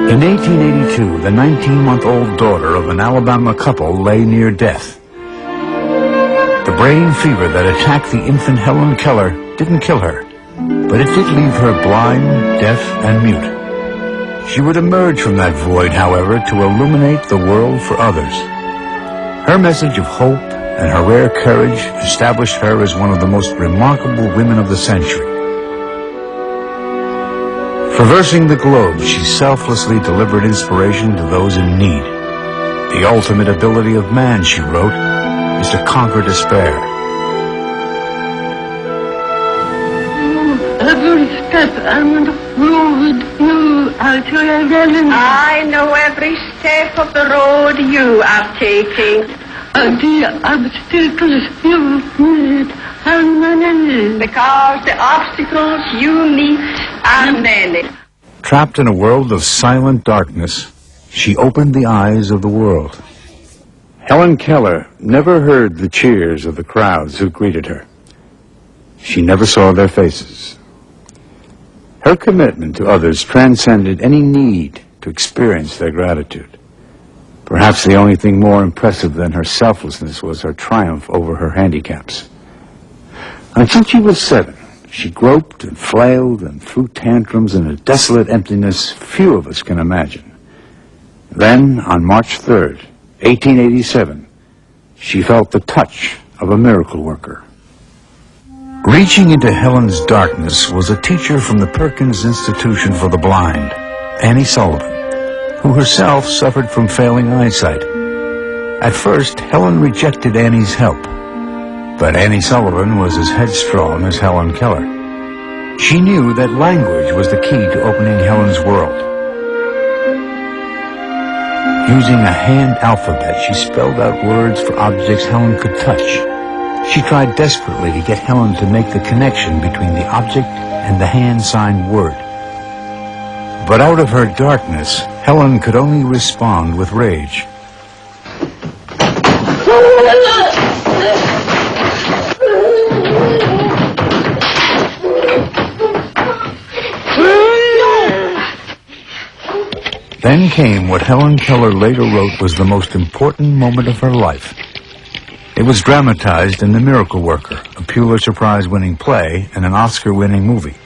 In 1882, the 19-month-old daughter of an Alabama couple lay near death. The brain fever that attacked the infant Helen Keller didn't kill her, but it did leave her blind, deaf, and mute. She would emerge from that void, however, to illuminate the world for others. Her message of hope and her rare courage established her as one of the most remarkable women of the century. Traversing the globe, she selflessly delivered inspiration to those in need. The ultimate ability of man, she wrote, is to conquer despair. Every step I'm on the road you are taking. I know every step of the road you are taking. The obstacles you meet are many. Because the obstacles you meet are many. Trapped in a world of silent darkness, she opened the eyes of the world. Helen Keller never heard the cheers of the crowds who greeted her. She never saw their faces. Her commitment to others transcended any need to experience their gratitude. Perhaps the only thing more impressive than her selflessness was her triumph over her handicaps. Until she was 7, she groped and flailed and threw tantrums in a desolate emptiness few of us can imagine. Then, on March 3rd, 1887, she felt the touch of a miracle worker. Reaching into Helen's darkness was a teacher from the Perkins Institution for the Blind, Annie Sullivan, who herself suffered from failing eyesight. At first, Helen rejected Annie's help, but Annie Sullivan was as headstrong as Helen Keller. She knew that language was the key to opening Helen's world. Using a hand alphabet, she spelled out words for objects Helen could touch. She tried desperately to get Helen to make the connection between the object and the hand-signed word. But out of her darkness, Helen could only respond with rage. Then came what Helen Keller later wrote was the most important moment of her life. It was dramatized in The Miracle Worker, a Pulitzer Prize-winning play and an Oscar-winning movie.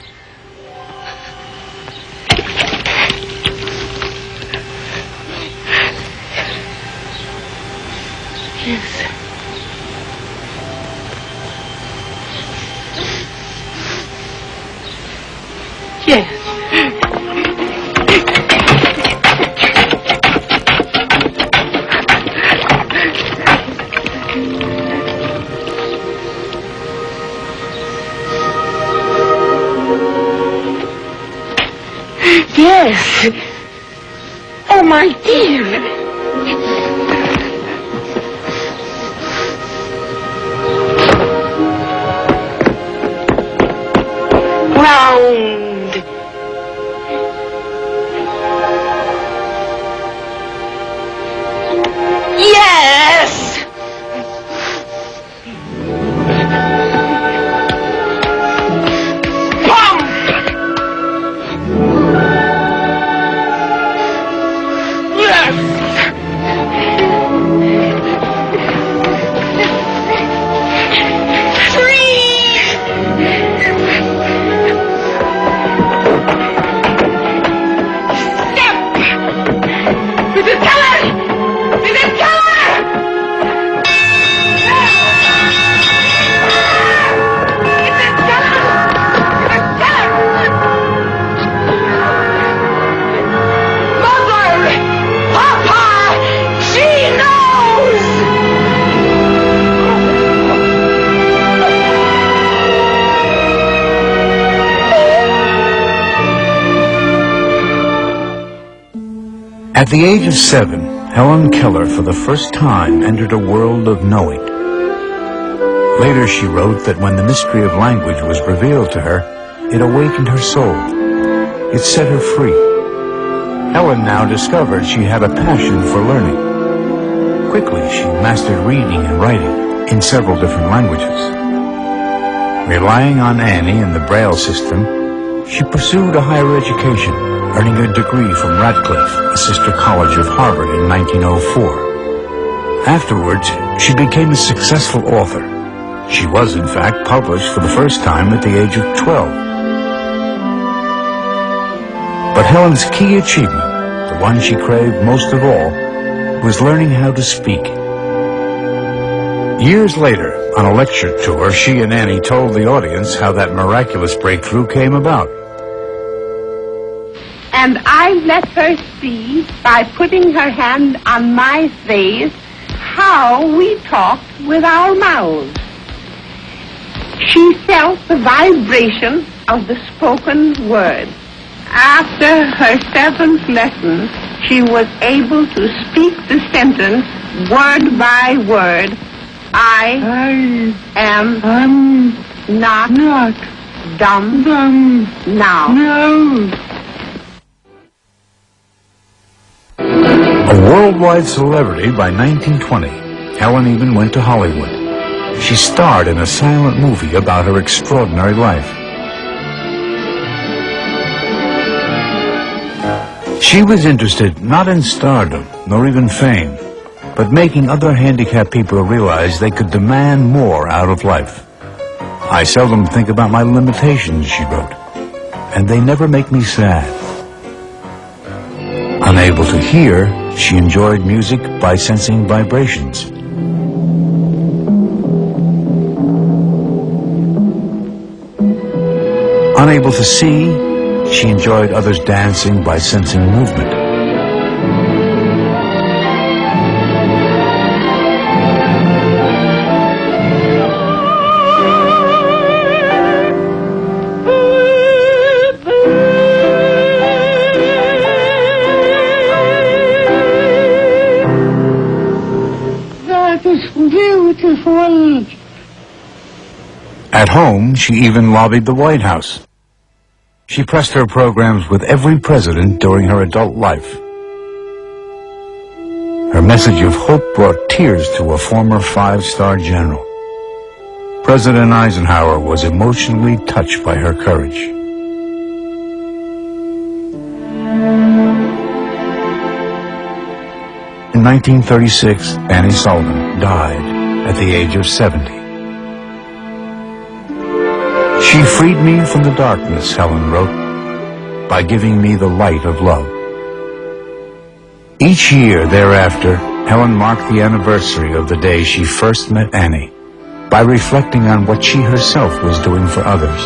Yes. Yes. Oh, my dear. Round. Yes. At the age of 7, Helen Keller for the first time entered a world of knowing. Later she wrote that when the mystery of language was revealed to her, it awakened her soul. It set her free. Helen now discovered she had a passion for learning. Quickly she mastered reading and writing in several different languages. Relying on Annie and the Braille system, she pursued a higher education. earning a degree from Radcliffe, a sister college of Harvard, in 1904. Afterwards, she became a successful author. She was, in fact, published for the first time at the age of 12. But Helen's key achievement, the one she craved most of all, was learning how to speak. Years later, on a lecture tour, she and Annie told the audience how that miraculous breakthrough came about. And I let her see, by putting her hand on my face, how we talked with our mouths. She felt the vibration of the spoken word. After her 7th lesson, she was able to speak the sentence word by word. I am not dumb now. No. A worldwide celebrity by 1920, Helen even went to Hollywood. She starred in a silent movie about her extraordinary life. She was interested not in stardom, nor even fame, but making other handicapped people realize they could demand more out of life. I seldom think about my limitations, she wrote, and they never make me sad. Unable to hear, she enjoyed music by sensing vibrations. Unable to see, she enjoyed others dancing by sensing movement. That is beautiful. At home, she even lobbied the White House. She pressed her programs with every president during her adult life. Her message of hope brought tears to a former 5-star general. President Eisenhower was emotionally touched by her courage. In 1936, Annie Sullivan died at the age of 70. She freed me from the darkness, Helen wrote, by giving me the light of love. Each year thereafter, Helen marked the anniversary of the day she first met Annie by reflecting on what she herself was doing for others.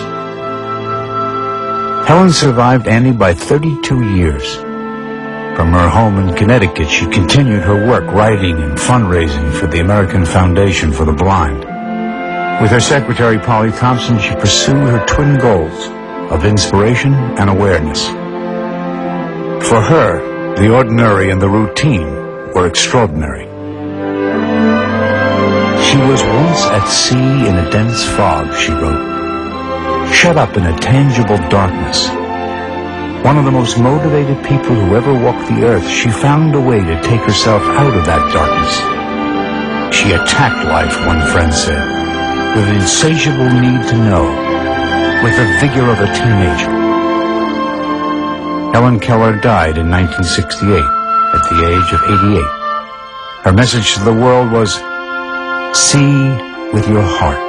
Helen survived Annie by 32 years. From her home in Connecticut, she continued her work writing and fundraising for the American Foundation for the Blind. With her secretary, Polly Thompson, she pursued her twin goals of inspiration and awareness. For her, the ordinary and the routine were extraordinary. She was once at sea in a dense fog, she wrote, shut up in a tangible darkness. One of the most motivated people who ever walked the earth, she found a way to take herself out of that darkness. She attacked life, one friend said, with an insatiable need to know, with the vigor of a teenager. Helen Keller died in 1968 at the age of 88. Her message to the world was, see with your heart.